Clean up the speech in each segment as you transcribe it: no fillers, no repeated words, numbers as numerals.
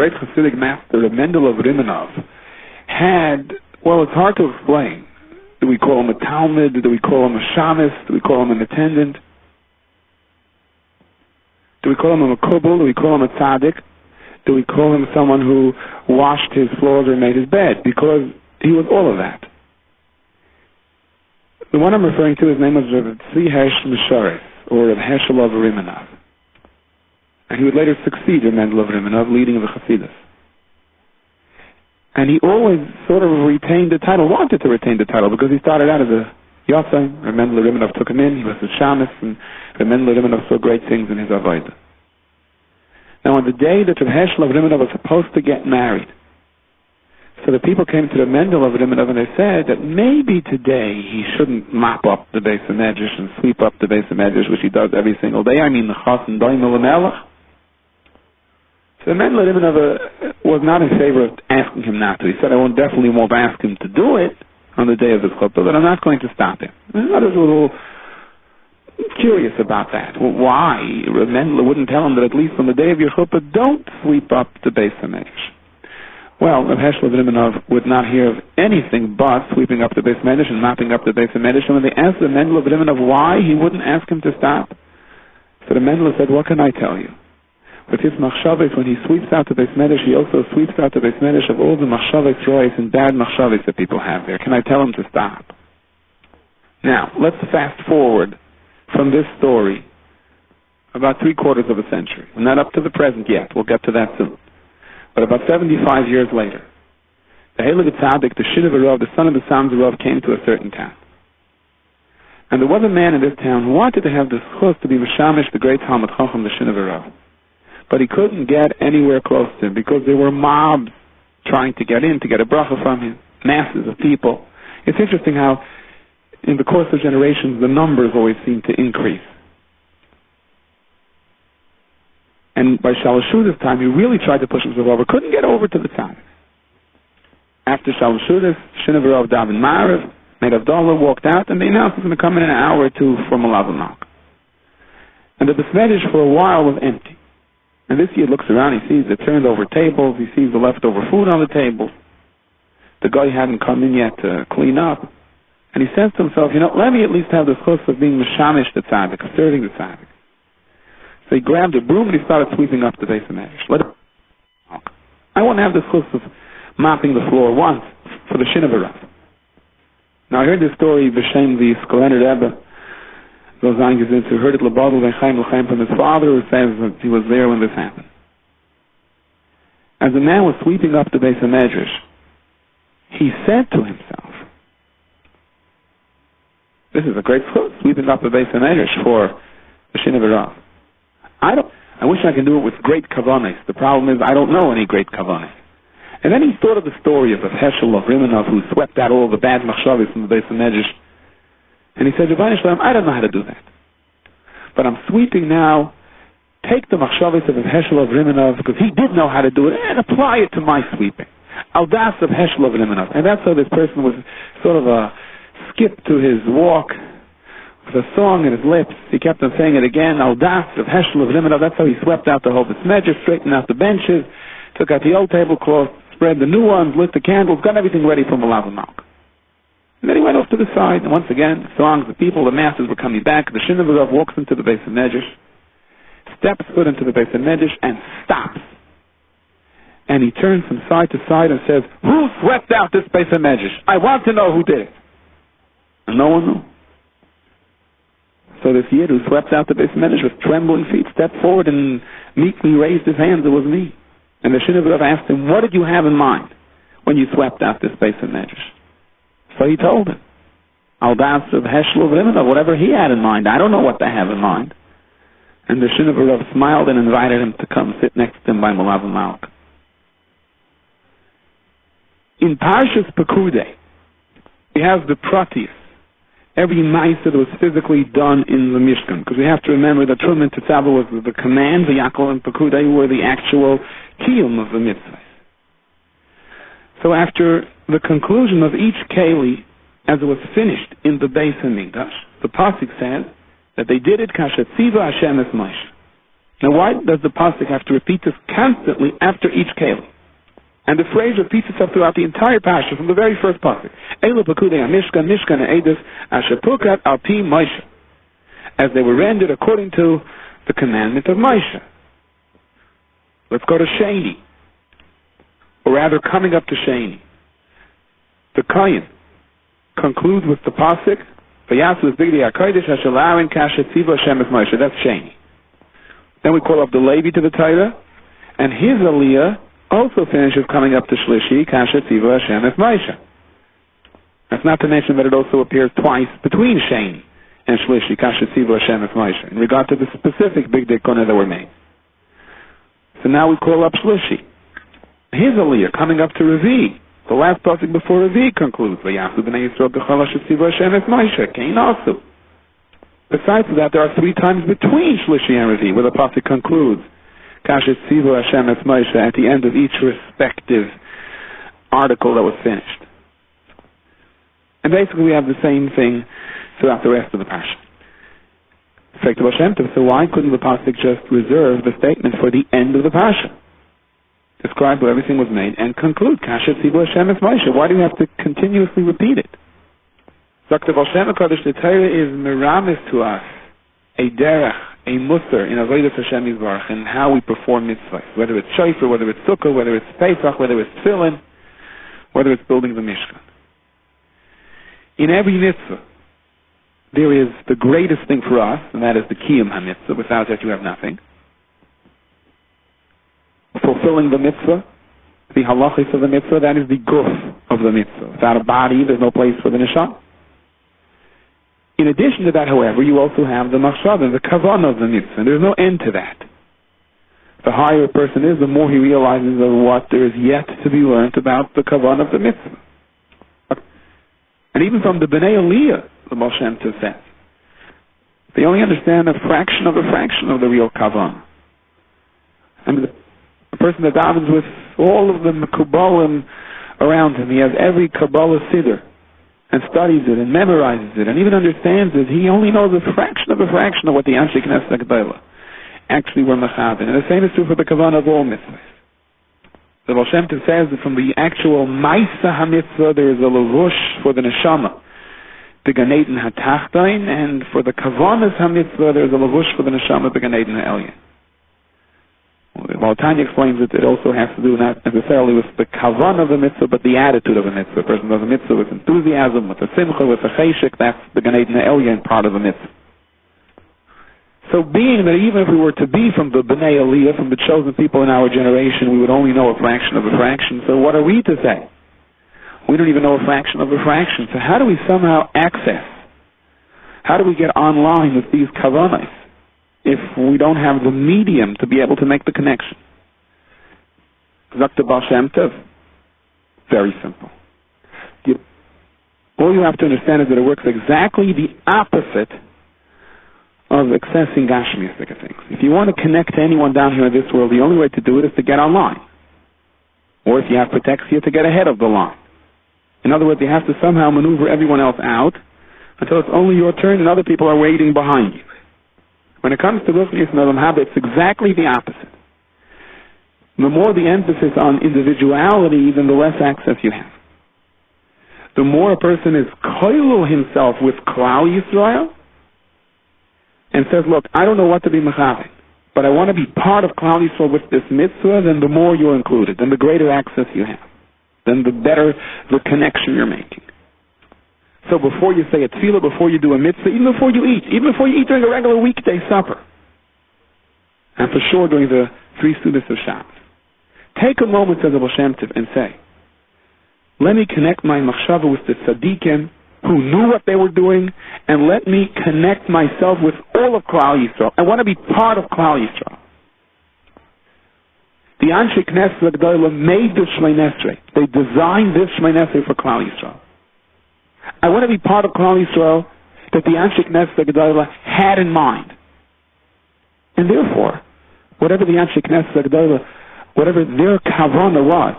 great Hasidic master, Mendel of Rimanov, had, well, it's hard to explain. Do we call him a Talmud? Do we call him a shamus? Do we call him an attendant? Do we call him a makubal? Do we call him a tzaddik? Do we call him someone who washed his floors or made his bed? Because he was all of that. The one I'm referring to, his name was Rav Tzvi Hersh Mesharis, or Rav Hershel of Rimanov. And he would later succeed in Mendel of Rimanov, leading of the Hasidus. And he always sort of retained the title, wanted to retain the title, because he started out as a Yotzai. Rav Mendel of Rimanov took him in, he was a shamus, and Rav Mendel of Rimanov saw great things in his Avodah. Now on the day that Rav Hershel of Rimanov was supposed to get married, so the people came to the Mendel of Rimanov and they said that maybe today he shouldn't mop up the Beis HaMedrash and sweep up the Beis HaMedrash, which he does every single day. I mean, the Chas and Doim Melech. So the Mendel of Rimanov was not in favor of asking him not to. He said, I definitely won't ask him to do it on the day of his chuppah, but I'm not going to stop him. And others were a little curious about that. Well, why? Mendel wouldn't tell him that at least on the day of your chuppah, don't sweep up the Beis HaMedrash. Well, Rav Hershel of Rimanov would not hear of anything but sweeping up the Beis HaMedrash and mopping up the Beis HaMedrash. And when they asked the Mendel of Rimanov why he wouldn't ask him to stop, so the Mendel said, what can I tell you? With his machshavos, when he sweeps out the Beis HaMedrash, he also sweeps out the Beis HaMedrash of all the machshavos rois and bad machshavos that people have there. Can I tell him to stop? Now, let's fast forward from this story about 3/4 of a century. We're not up to the present yet. We'll get to that soon. But about 75 years later, the Heilige Tzaddik, the Shin of Rav, the son of the Sams of Rav, came to a certain town. And there was a man in this town who wanted to have the schus to be Meshamish, the great Talmud Chacham, the Shin of Rav. But he couldn't get anywhere close to him because there were mobs trying to get in, to get a bracha from him, masses of people. It's interesting how in the course of generations the numbers always seem to increase. And by Shalashuda's time, he really tried to push himself over, couldn't get over to the tzaddik. After Shalashuda's, Shin Rav Davin Marav, made Avdallah, walked out, and they announced he's going to come in an hour or two for Malav Malk. And the Beis HaMedrash for a while was empty. And this year looks around, he sees the turned over tables, he sees the leftover food on the table. The guy hadn't come in yet to clean up. And he says to himself, let me at least have the chus of being Meshamish the tzaddik, serving the tzaddik. So he grabbed a broom and he started sweeping up the Beis HaMedrash. I want to have the chus of mopping the floor once for the Shin of Rav. Now I heard this story, B'Shem the Skolener Rebbe, who heard it L'Badl V'Chaim L'Chaim from his father, who says that he was there when this happened. As the man was sweeping up the Beis HaMedrash, he said to himself, this is a great chus, sweeping up the Beis HaMedrash for the Shin of Rav. I wish I could do it with great kavanas. The problem is I don't know any great kavanas. And then he thought of the story of Hershel of Rimanov who swept out all the bad machshavos from the Beis HaMedrash. And he said, Rebbeinu Shalom, I don't know how to do that. But I'm sweeping now. Take the machshavos of Hershel of Rimanov, because he did know how to do it, and apply it to my sweeping. Aldas of Hershel of Rimanov. And that's how this person was sort of a skip to his walk, with a song in his lips. He kept on saying it again, Aldas of Hershel of Rimanov. That's how he swept out the whole Beis HaMedrash, straightened out the benches, took out the old tablecloth, spread the new ones, lit the candles, got everything ready for Malav Malk. And then he went off to the side, and once again, the songs, the people, the masses were coming back. The Shin of Rav walks into the Beis HaMedrash, steps foot into the Beis HaMedrash, and stops. And he turns from side to side and says, who swept out this Beis HaMedrash? I want to know who did it. And no one knew. So this Yid who swept out the Beis HaMedrash with trembling feet stepped forward and meekly raised his hands. It was me. And the Shin of Rav asked him, what did you have in mind when you swept out this Beis HaMedrash? So he told him, Aldas of Hershel of Rimanov, whatever he had in mind. I don't know what they have in mind. And the Shin of Rav smiled and invited him to come sit next to him by Malav Malk. In Parshas Pekudei, we have the pratis, every ma'aseh that was physically done in the Mishkan, because we have to remember that Truma and Tetzaveh was the command, the Yaakov and Pekudei were the actual kiyum of the mitzvah. So after the conclusion of each keli, as it was finished in the Beis HaMikdash, the pasuk says that they did it kasher tziva Hashem es Moshe, Now, why does the pasuk have to repeat this constantly after each keli? And the phrase repeats itself throughout the entire parsha from the very first pasuk. Elu pekudei mishkan, mishkan edus asher pukat al pi Moshe, as they were rendered according to the commandment of Moshe. Let's go to Sheni, or rather, coming up to Sheni. The Kohen concludes with the pasuk, "Vayasu bigdei hakodesh asher la'aron kasher tziva Hashem es Moshe." That's Sheni. Then we call up the Levi to the Torah, and his aliyah also finishes coming up to Shlishi, kasher tziva Hashem es Moshe. That's not to mention that it also appears twice between Sheni and Shlishi, kasher tziva Hashem es Moshe, in regard to the specific bigdei koneh that were made. So now we call up Shlishi. His aliyah coming up to Revi. The last pasuk before Revi concludes, "Vayasu b'nei Yisrael b'chol asher tziva Hashem es Moshe." Kain also. Besides that, there are 3 times between Shlishi and Revi where the pasuk concludes, "Kasher tziva Hashem es Moshe," at the end of each respective article that was finished. And basically, we have the same thing throughout the rest of the parsha. So why couldn't the pasuk just reserve the statement for the end of the parsha? Describe where everything was made and conclude, "Kasher tziva Hashem es Moshe." Why do you have to continuously repeat it? Dr. Valshem HaKadosh, the Torah is meramis to us a derech, a musar in avodas Hashem Yisbarach, and how we perform mitzvahs, whether it's shofar, whether it's sukkah, whether it's pesach, whether it's tefillin, whether it's building the mishkan. In every mitzvah, there is the greatest thing for us, and that is the kiyum ha-mitzvah. Without that, you have nothing. Fulfilling the mitzvah, the halachis of the mitzvah, that is the guf of the mitzvah. Without a body, there's no place for the neshama. In addition to that, however, you also have the machshava, the kavanah of the mitzvah, and there's no end to that. The higher a person is, the more he realizes of what there is yet to be learned about the kavanah of the mitzvah. And even from the Bnei Aliyah, the Baal Shem Tov says, they only understand a fraction of the real kavanah. I mean, the person that davens with all of the Kabbalim around him, he has every Kabbalah Siddur, and studies it, and memorizes it, and even understands it, he only knows a fraction of what the Anshe Knesset HaGedolah actually were mechaven. And the same is true for the kavanah of all mitzvahs. The Baal Shem Tov says that from the actual Maisa HaMitzvah, there is a levush for the neshama, the Gan Eden HaTachtain, and for the Kavanas HaMitzvah, there is a levush for the neshama, the Gan Eden HaElyon. Well, Tanya explains that it also has to do not necessarily with the kavanah of the mitzvah, but the attitude of the mitzvah. A person does a mitzvah with enthusiasm, with a simcha, with a cheshek, that's the Gan Eden HaElyon part of the mitzvah. So being that even if we were to be from the Bnei Aliyah, from the chosen people in our generation, we would only know a fraction of a fraction. So what are we to say? We don't even know a fraction of a fraction. So how do we somehow access? How do we get online with these kavanahs if we don't have the medium to be able to make the connection? Dr. Baal Shem Tov, very simple. All you have to understand is that it works exactly the opposite of accessing Gashmiastic things. If you want to connect to anyone down here in this world, the only way to do it is to get online. Or if you have protexia, to get ahead of the line. In other words, you have to somehow maneuver everyone else out until it's only your turn and other people are waiting behind you. When it comes to Ruchnius and Olam Haba, it's exactly the opposite. The more the emphasis on individuality, then the less access you have. The more a person is koilul himself with Klal Yisrael and says, look, I don't know what to be mechaven, but I want to be part of Klal Yisrael with this mitzvah, then the more you're included, then the greater access you have, then the better the connection you're making. So before you say a tefillah, before you do a mitzvah, even before you eat during a regular weekday supper, and for sure during the 3 students of Shabbos, take a moment, says the Baal Shem Tov, and say, let me connect my machshava with the tzaddikim who knew what they were doing, and let me connect myself with all of Klal Yisrael. I want to be part of Klal Yisrael. The Anshe Knesset HaGedolah made this Shmei Esrei. They designed this Shmei Esrei for Klal Yisrael. I want to be part of Klal Yisrael that the Anshe Knesset HaGedolah had in mind. And therefore, whatever the Anshe Knesset HaGedolah, whatever their kavanah was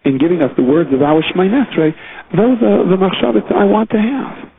in giving us the words of our Shmei Esrei, those are the machshavas that I want to have.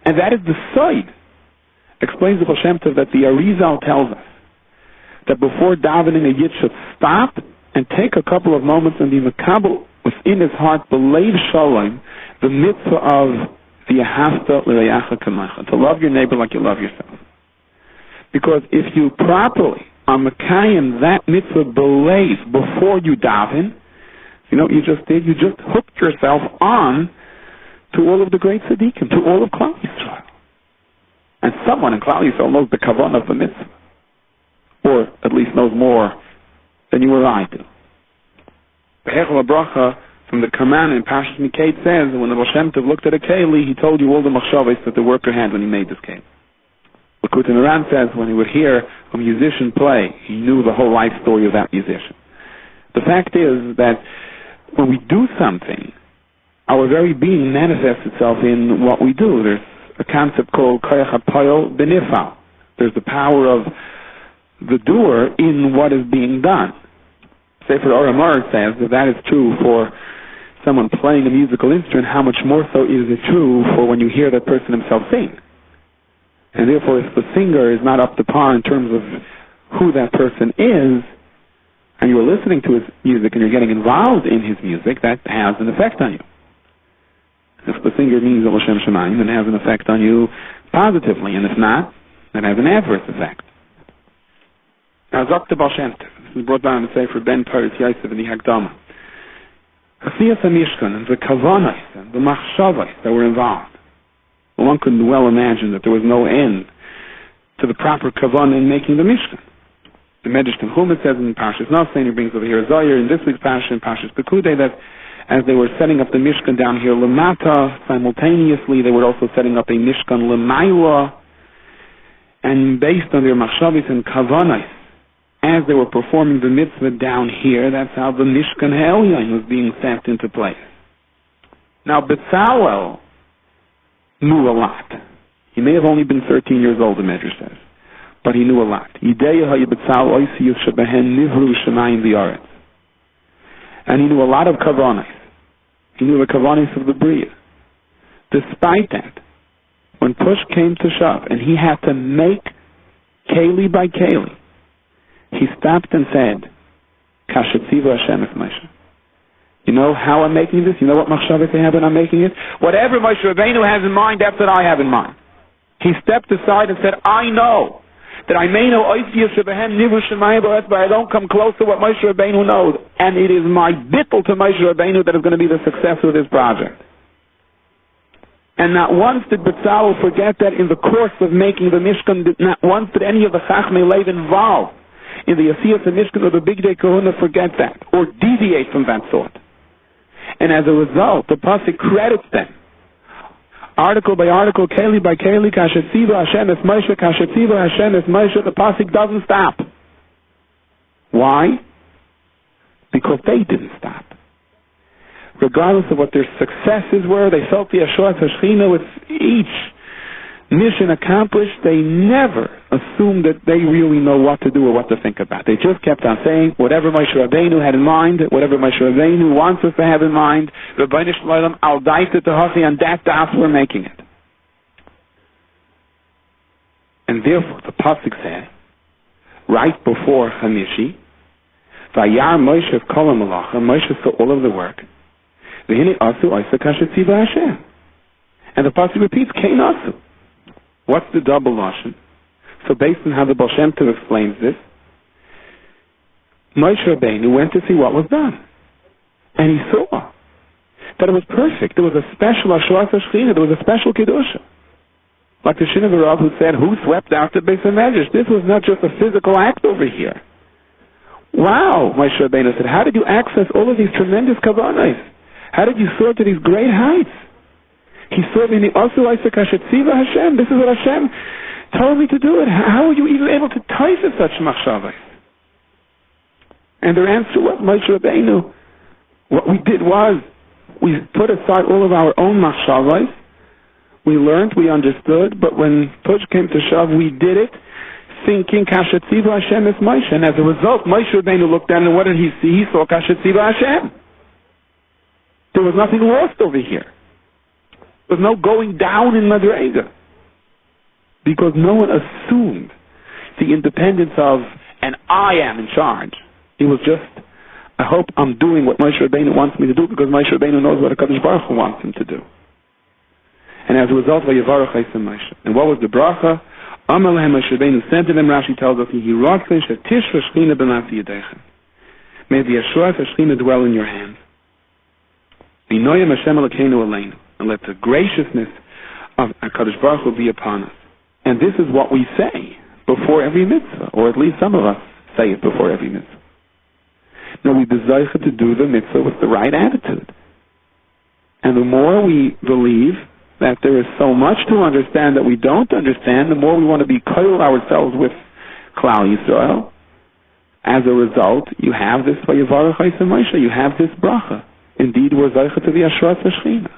And that is the side, explains the Baal Shem Tov, that the Arizal tells us that before davening a Yid should stop and take a couple of moments and be makabel within his heart, believe shalom, the mitzvah of the ahavta l'reyacha kamecha, to love your neighbor like you love yourself. Because if you properly are mekayim that mitzvah believe before you daven, you know what you just did? You just hooked yourself on to all of the great tzaddikim, to all of Klal Yisrael. And someone in Klal Yisrael knows the kavanah of the mitzvah, or at least knows more than you or I do. The Hechel HaBracha from the Kaman in Pashas Mikate says that when the Baal Shem Tov looked at a keli, he told you all the machshavos that the worker had when he made this keli. Likutei Moharan says when he would hear a musician play, he knew the whole life story of that musician. The fact is that when we do something, our very being manifests itself in what we do. There's a concept called koyach hapoyel benifal. There's the power of the doer in what is being done. Sefer Or HaMaor says that that is true for someone playing a musical instrument. How much more so is it true for when you hear that person himself sing? And therefore, if the singer is not up to par in terms of who that person is, and you're listening to his music and you're getting involved in his music, that has an effect on you. If the singer means L'Shem Shemayim, then it has an effect on you positively, and if not, it has an adverse effect. Now, Zok the Baal Shem Tov, this is brought down in the Sefer Ben Paris Yosef in the Hagdama. Chasiyas HaMishkan and the Kavanos and the Machshavos that were involved. Well, one could well imagine that there was no end to the proper Kavanah in making the Mishkan. The Medrash Tanchuma says in Parshas Nosein, he brings over here a Zohar in this week's Parsha, in Parshas Pekudei, that as they were setting up the Mishkan down here, Lamata, simultaneously they were also setting up a Mishkan Lamaila, and based on their Machshavos and Kavanos, as they were performing the mitzvah down here, that's how the Mishkan Ha'elyon was being set into place. Now, Betzalel knew a lot. He may have only been 13 years old, the Medrash says, but he knew a lot. And he knew a lot of Kavanos. He knew the Kavanos of the Bria. Despite that, when push came to shove, and he had to make keli by keli, he stopped and said, Kashetziva Hashem es Moshe. You know how I'm making this? You know what machshavos I have when I'm making it? Whatever Moshe Rabbeinu has in mind, that's what I have in mind. He stepped aside and said, I know that I may know Oisiyah Shebehem Nivu Shemayim B'Oretz, but I don't come close to what Moshe Rabbeinu knows. And it is my bittul to Moshe Rabbeinu that is going to be the success of this project. And not once did Betzalel forget that in the course of making the Mishkan, not once did any of the Chachmei Lev involved in the Asiyas and Mishkan or the Big Day Kahuna forget that, or deviate from that thought. And as a result, the Pasuk credits them. Article by article, Keli by Keli, Kashetziva Hashem es Moshe, Kashetziva Hashem es Moshe, the Pasuk doesn't stop. Why? Because they didn't stop. Regardless of what their successes were, they felt the Ashuras HaShechina with each mission accomplished. They never assumed that they really know what to do or what to think about. They just kept on saying, whatever Moshe Rabbeinu had in mind, whatever Moshe Rabbeinu wants us to have in mind, Rabbeinu Shalom, al daita tehachi, and that das, we're making it. And therefore, the Pasuk said, right before Hamishi, Vayar Moshe kol ha'malacha, Moshe saw all of the work, V'hine asu oisa kashetziva Hashem. And the Pasuk repeats, Kein asu. What's the double lashon? So based on how the Baal Shem Tov explains this, Moshe Rabbeinu went to see what was done. And he saw that it was perfect. There was a special Ashuras HaShechina. There was a special Kedusha. Like the Shin of the Rav who said, who swept out the Beis HaMedrash? This was not just a physical act over here. Wow, Moshe Rabbeinu said, how did you access all of these tremendous kavanos? How did you soar to these great heights? He saw me, also I said, Kashetziva Hashem, this is what Hashem told me to do it. How were you even able to taste such machshavos? And their answer was, Moshe Rabbeinu, what we did was, we put aside all of our own machshavos, we learned, we understood, but when push came to shove, we did it, thinking, Kashetziva Hashem is Moshe. And as a result, Moshe Rabbeinu looked down, and what did he see? He saw Kashetziva Hashem. There was nothing lost over here. There was no going down in Madrega. Because no one assumed the independence of and I am in charge. He was just, I hope I'm doing what Moshe Rabbeinu wants me to do because Moshe Rabbeinu knows what HaKadosh Baruch Hu wants him to do. And as a result, Vayevarach Eisem Moshe. And what was the bracha? Amar lehem Moshe Rabbeinu said to them, Rashi tells us, Yehi rotzei shetishra shechina b'masi yadechem. May the Yeshua Shechina dwell in your hands. V'noyem Hashem Elokeinu aleinu. And let the graciousness of HaKadosh Baruch Hu be upon us. And this is what we say before every mitzvah, or at least some of us say it before every mitzvah. Now we desire to do the mitzvah with the right attitude. And the more we believe that there is so much to understand that we don't understand, the more we want to be koil ourselves with Klal Yisrael. As a result, you have this Vayevarach Eisem Moshe, you have this bracha. Indeed, we're Zaycha to the Ashras HaShechina.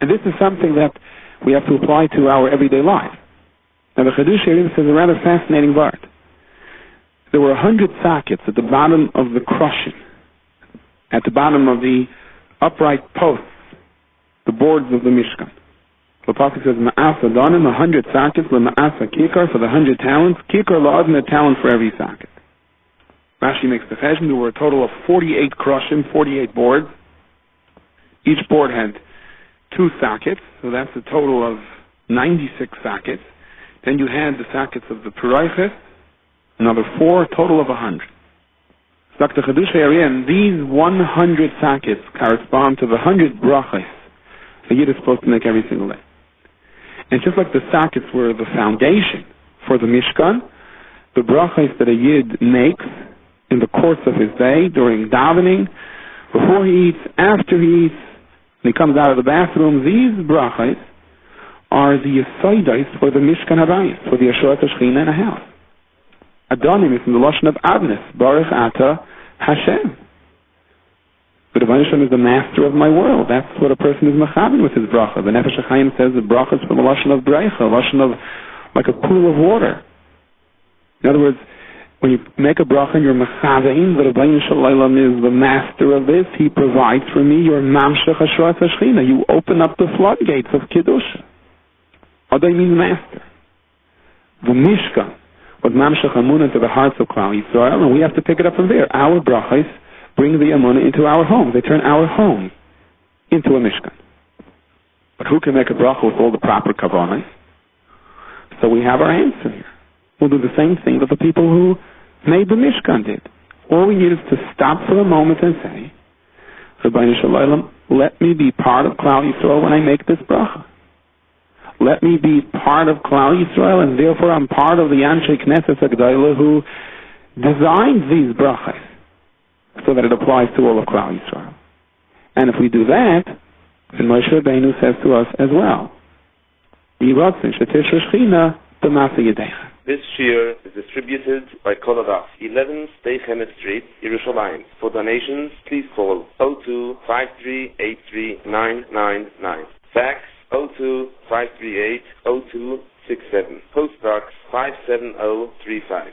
And this is something that we have to apply to our everyday life. Now the Chedush Yerim says a rather fascinating word. There were 100 sockets at the bottom of the crushing, at the bottom of the upright posts, the boards of the Mishkan. The Pasuk says, Ma'asa Donim, 100 sockets, Ma'asa Kikar, for the 100 talents, Kikar La'adin, a talent for every socket. Rashi makes the cheshbon. There were a total of 48 krushim, 48 boards. Each board had 2 sockets, so that's a total of 96 sockets. Then you had the sockets of the Perayches, another 4, total of 100. Dr. Chedush Yerim, these 100 sockets correspond to the 100 brachos a Yid is supposed to make every single day. And just like the sockets were the foundation for the Mishkan, the brachos that a Yid makes in the course of his day, during davening, before he eats, after he eats, when he comes out of the bathroom, these brachos are the yesodais for the Mishkan Habayis, for the Yeshua Shechina in a house. Adonim is from the Lashon of Adnes, Baruch Ata Hashem. The Rebbeinu Shem is the master of my world. That's what a person is mechaben with his bracha. The Nefesh HaChaim says the bracha is from the Lashon of Breicha, a Lashon of like a pool of water. In other words, when you make a bracha and you're mechavein, the Rebbeinu Shalom is the master of this. He provides for me your mamshech hashras hashchina. You open up the floodgates of Kiddush. Adai means master. The Mishkan was mamshech amunah to the hearts of Klal Yisrael, and we have to pick it up from there. Our brachos bring the amunah into our home. They turn our home into a Mishkan. But who can make a bracha with all the proper kavanas? So we have our answer here. We'll do the same thing that the people who made the Mishkan did. All we need is to stop for a moment and say, Rebbeinu Shalom, let me be part of Klal Yisrael when I make this bracha. Let me be part of Klal Yisrael, and therefore I'm part of the Anshe Knesset HaGedolah who designed these brachas so that it applies to all of Klal Yisrael. And if we do that, then Moshe Rabbeinu says to us as well, This shiur is distributed by Kolavach, 11 Stei Chemet Street, Yerushalayim. For donations, please call 02-5383999. Fax 02-538-0267. Postbox 57035.